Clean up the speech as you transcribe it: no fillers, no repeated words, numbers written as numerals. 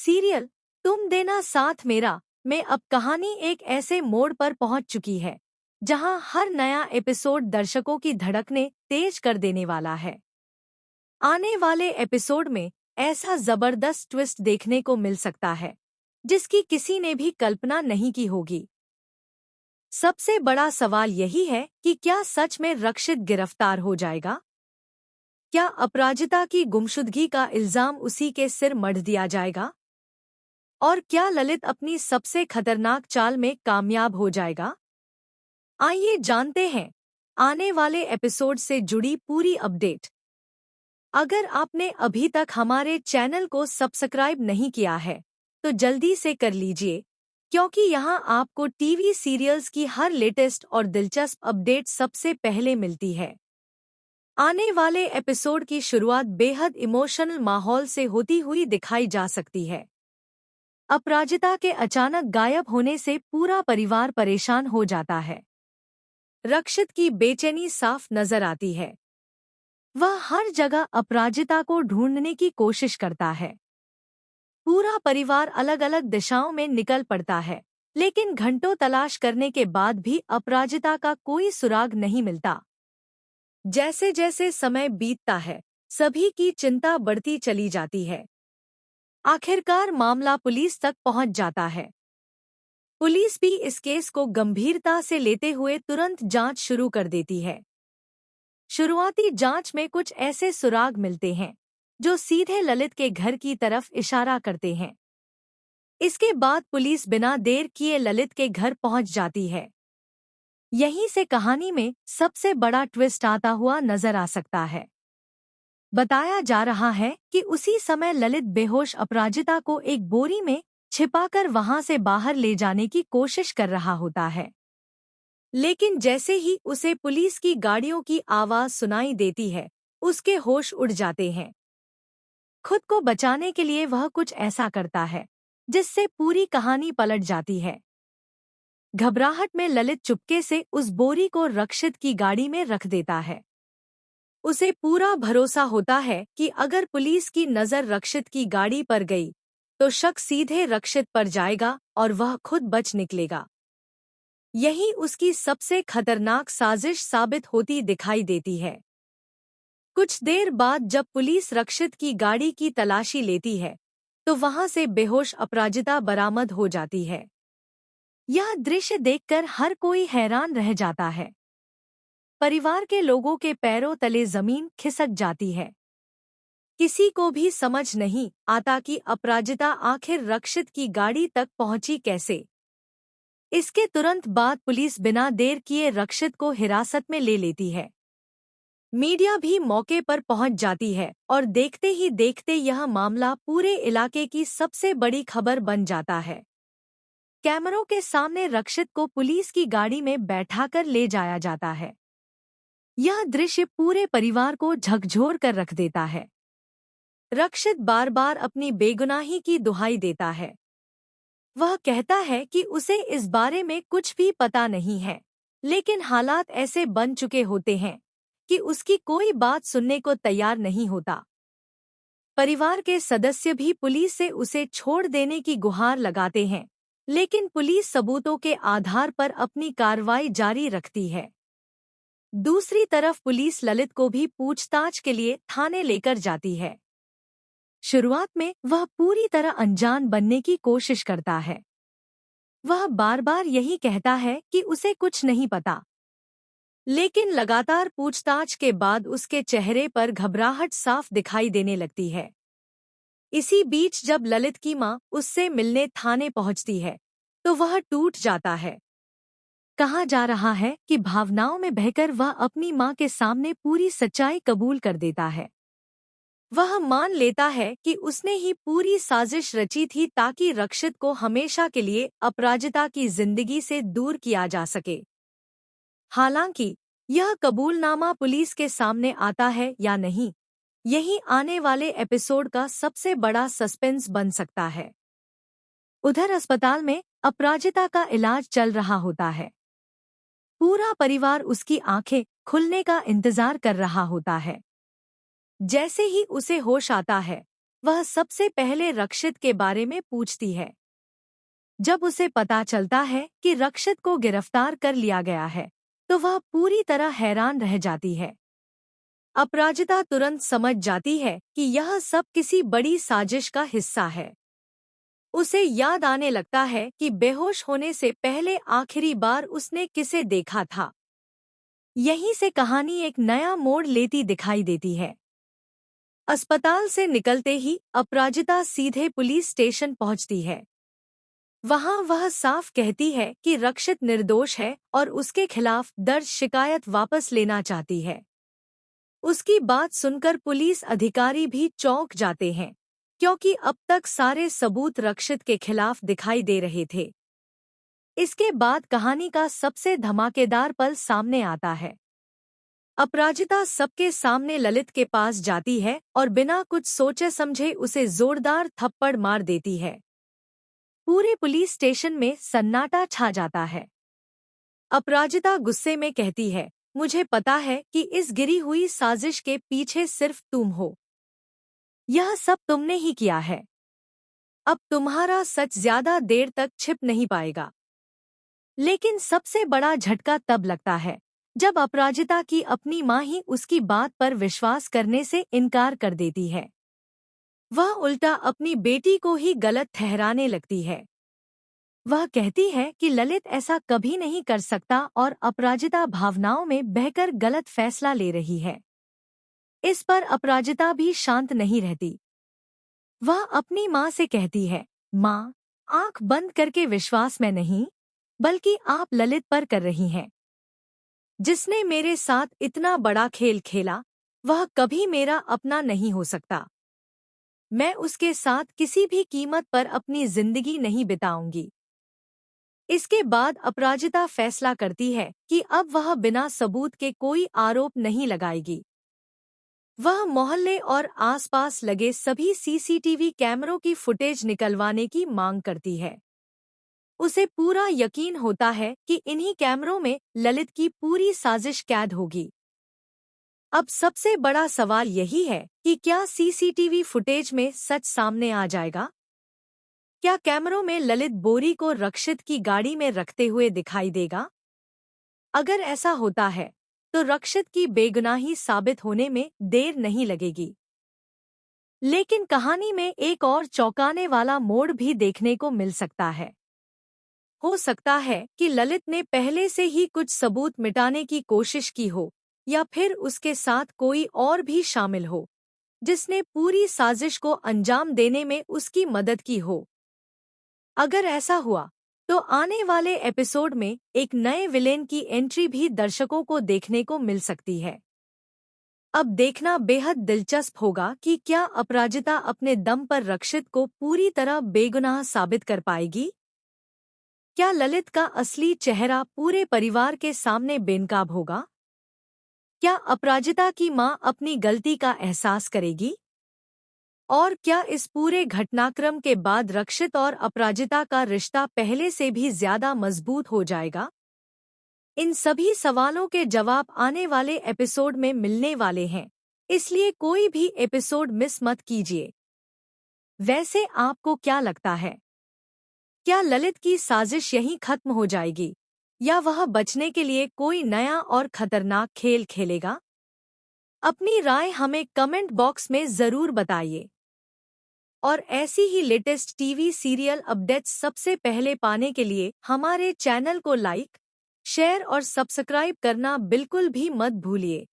Serial तुम देना साथ मेरा में अब कहानी एक ऐसे मोड़ पर पहुंच चुकी है जहां हर नया एपिसोड दर्शकों की धड़कनें तेज कर देने वाला है। आने वाले एपिसोड में ऐसा जबरदस्त ट्विस्ट देखने को मिल सकता है जिसकी किसी ने भी कल्पना नहीं की होगी। सबसे बड़ा सवाल यही है कि क्या सच में रक्षित गिरफ्तार हो जाएगा? क्या अपराजिता की गुमशुदगी का इल्जाम उसी के सिर मढ़ दिया जाएगा? और क्या ललित अपनी सबसे खतरनाक चाल में कामयाब हो जाएगा? आइए जानते हैं आने वाले एपिसोड से जुड़ी पूरी अपडेट। अगर आपने अभी तक हमारे चैनल को सब्सक्राइब नहीं किया है तो जल्दी से कर लीजिए, क्योंकि यहाँ आपको टीवी सीरियल्स की हर लेटेस्ट और दिलचस्प अपडेट सबसे पहले मिलती है। आने वाले एपिसोड की शुरुआत बेहद इमोशनल माहौल से होती हुई दिखाई जा सकती है। अपराजिता के अचानक गायब होने से पूरा परिवार परेशान हो जाता है। रक्षित की बेचैनी साफ नजर आती है। वह हर जगह अपराजिता को ढूंढने की कोशिश करता है। पूरा परिवार अलग अलग दिशाओं में निकल पड़ता है, लेकिन घंटों तलाश करने के बाद भी अपराजिता का कोई सुराग नहीं मिलता। जैसे जैसे समय बीतता है, सभी की चिंता बढ़ती चली जाती है। आखिरकार मामला पुलिस तक पहुंच जाता है। पुलिस भी इस केस को गंभीरता से लेते हुए तुरंत जांच शुरू कर देती है। शुरुआती जांच में कुछ ऐसे सुराग मिलते हैं जो सीधे ललित के घर की तरफ इशारा करते हैं। इसके बाद पुलिस बिना देर किए ललित के घर पहुंच जाती है। यहीं से कहानी में सबसे बड़ा ट्विस्ट आता हुआ नजर आ सकता है। बताया जा रहा है कि उसी समय ललित बेहोश अपराजिता को एक बोरी में छिपाकर वहां से बाहर ले जाने की कोशिश कर रहा होता है। लेकिन जैसे ही उसे पुलिस की गाड़ियों की आवाज सुनाई देती है, उसके होश उड़ जाते हैं। खुद को बचाने के लिए वह कुछ ऐसा करता है जिससे पूरी कहानी पलट जाती है। घबराहट में ललित चुपके से उस बोरी को रक्षित की गाड़ी में रख देता है। उसे पूरा भरोसा होता है कि अगर पुलिस की नजर रक्षित की गाड़ी पर गई तो शक सीधे रक्षित पर जाएगा और वह खुद बच निकलेगा। यही उसकी सबसे खतरनाक साजिश साबित होती दिखाई देती है। कुछ देर बाद जब पुलिस रक्षित की गाड़ी की तलाशी लेती है तो वहां से बेहोश अपराजिता बरामद हो जाती है। यह दृश्य देखकर हर कोई हैरान रह जाता है। परिवार के लोगों के पैरों तले जमीन खिसक जाती है। किसी को भी समझ नहीं आता कि अपराजिता आखिर रक्षित की गाड़ी तक पहुंची कैसे। इसके तुरंत बाद पुलिस बिना देर किए रक्षित को हिरासत में ले लेती है। मीडिया भी मौके पर पहुंच जाती है और देखते ही देखते यह मामला पूरे इलाके की सबसे बड़ी खबर बन जाता है। कैमरों के सामने रक्षित को पुलिस की गाड़ी में बैठाकर ले जाया जाता है। यह दृश्य पूरे परिवार को झकझोर कर रख देता है। रक्षित बार बार अपनी बेगुनाही की दुहाई देता है। वह कहता है कि उसे इस बारे में कुछ भी पता नहीं है, लेकिन हालात ऐसे बन चुके होते हैं कि उसकी कोई बात सुनने को तैयार नहीं होता। परिवार के सदस्य भी पुलिस से उसे छोड़ देने की गुहार लगाते हैं, लेकिन पुलिस सबूतों के आधार पर अपनी कार्रवाई जारी रखती है। दूसरी तरफ पुलिस ललित को भी पूछताछ के लिए थाने लेकर जाती है। शुरुआत में वह पूरी तरह अनजान बनने की कोशिश करता है। वह बार बार यही कहता है कि उसे कुछ नहीं पता, लेकिन लगातार पूछताछ के बाद उसके चेहरे पर घबराहट साफ दिखाई देने लगती है। इसी बीच जब ललित की मां उससे मिलने थाने पहुंचती है तो वह टूट जाता है। कहा जा रहा है कि भावनाओं में बहकर वह अपनी मां के सामने पूरी सच्चाई कबूल कर देता है। वह मान लेता है कि उसने ही पूरी साजिश रची थी ताकि रक्षित को हमेशा के लिए अपराजिता की जिंदगी से दूर किया जा सके। हालांकि यह कबूलनामा पुलिस के सामने आता है या नहीं, यही आने वाले एपिसोड का सबसे बड़ा सस्पेंस बन सकता है। उधर अस्पताल में अपराजिता का इलाज चल रहा होता है। पूरा परिवार उसकी आंखें खुलने का इंतजार कर रहा होता है। जैसे ही उसे होश आता है, वह सबसे पहले रक्षित के बारे में पूछती है। जब उसे पता चलता है कि रक्षित को गिरफ्तार कर लिया गया है, तो वह पूरी तरह हैरान रह जाती है। अपराजिता तुरंत समझ जाती है कि यह सब किसी बड़ी साजिश का हिस्सा है। उसे याद आने लगता है कि बेहोश होने से पहले आखिरी बार उसने किसे देखा था। यहीं से कहानी एक नया मोड़ लेती दिखाई देती है। अस्पताल से निकलते ही अपराजिता सीधे पुलिस स्टेशन पहुंचती है। वहां वह साफ कहती है कि रक्षित निर्दोष है और उसके खिलाफ दर्ज शिकायत वापस लेना चाहती है। उसकी बात सुनकर पुलिस अधिकारी भी चौंक जाते हैं, क्योंकि अब तक सारे सबूत रक्षित के खिलाफ दिखाई दे रहे थे। इसके बाद कहानी का सबसे धमाकेदार पल सामने आता है। अपराजिता सबके सामने ललित के पास जाती है और बिना कुछ सोचे समझे उसे जोरदार थप्पड़ मार देती है। पूरे पुलिस स्टेशन में सन्नाटा छा जाता है। अपराजिता गुस्से में कहती है, मुझे पता है कि इस गिरी हुई साजिश के पीछे सिर्फ तुम हो। यह सब तुमने ही किया है। अब तुम्हारा सच ज्यादा देर तक छिप नहीं पाएगा। लेकिन सबसे बड़ा झटका तब लगता है जब अपराजिता की अपनी मां ही उसकी बात पर विश्वास करने से इनकार कर देती है। वह उल्टा अपनी बेटी को ही गलत ठहराने लगती है। वह कहती है कि ललित ऐसा कभी नहीं कर सकता और अपराजिता भावनाओं में बहकर गलत फैसला ले रही है। इस पर अपराजिता भी शांत नहीं रहती। वह अपनी मां से कहती है, मां, आंख बंद करके विश्वास में नहीं, बल्कि आप ललित पर कर रही हैं। जिसने मेरे साथ इतना बड़ा खेल खेला, वह कभी मेरा अपना नहीं हो सकता। मैं उसके साथ किसी भी कीमत पर अपनी जिंदगी नहीं बिताऊंगी। इसके बाद अपराजिता फैसला करती है कि अब वह बिना सबूत के कोई आरोप नहीं लगाएगी। वह मोहल्ले और आसपास लगे सभी सीसीटीवी कैमरों की फुटेज निकलवाने की मांग करती है। उसे पूरा यकीन होता है कि इन्हीं कैमरों में ललित की पूरी साजिश कैद होगी। अब सबसे बड़ा सवाल यही है कि क्या सीसीटीवी फुटेज में सच सामने आ जाएगा? क्या कैमरों में ललित बोरी को रक्षित की गाड़ी में रखते हुए दिखाई देगा? अगर ऐसा होता है, तो रक्षित की बेगुनाही साबित होने में देर नहीं लगेगी। लेकिन कहानी में एक और चौंकाने वाला मोड़ भी देखने को मिल सकता है। हो सकता है कि ललित ने पहले से ही कुछ सबूत मिटाने की कोशिश की हो, या फिर उसके साथ कोई और भी शामिल हो, जिसने पूरी साजिश को अंजाम देने में उसकी मदद की हो। अगर ऐसा हुआ, तो आने वाले एपिसोड में एक नए विलेन की एंट्री भी दर्शकों को देखने को मिल सकती है। अब देखना बेहद दिलचस्प होगा कि क्या अपराजिता अपने दम पर रक्षित को पूरी तरह बेगुनाह साबित कर पाएगी? क्या ललित का असली चेहरा पूरे परिवार के सामने बेनकाब होगा? क्या अपराजिता की मां अपनी गलती का एहसास करेगी? और क्या इस पूरे घटनाक्रम के बाद रक्षित और अपराजिता का रिश्ता पहले से भी ज्यादा मजबूत हो जाएगा? इन सभी सवालों के जवाब आने वाले एपिसोड में मिलने वाले हैं, इसलिए कोई भी एपिसोड मिस मत कीजिए। वैसे आपको क्या लगता है? क्या ललित की साजिश यहीं खत्म हो जाएगी, या वह बचने के लिए कोई नया और खतरनाक खेल खेलेगा? अपनी राय हमें कमेंट बॉक्स में जरूर बताइए। और ऐसी ही लेटेस्ट टीवी सीरियल अपडेट्स सबसे पहले पाने के लिए हमारे चैनल को लाइक, शेयर और सब्सक्राइब करना बिल्कुल भी मत भूलिए।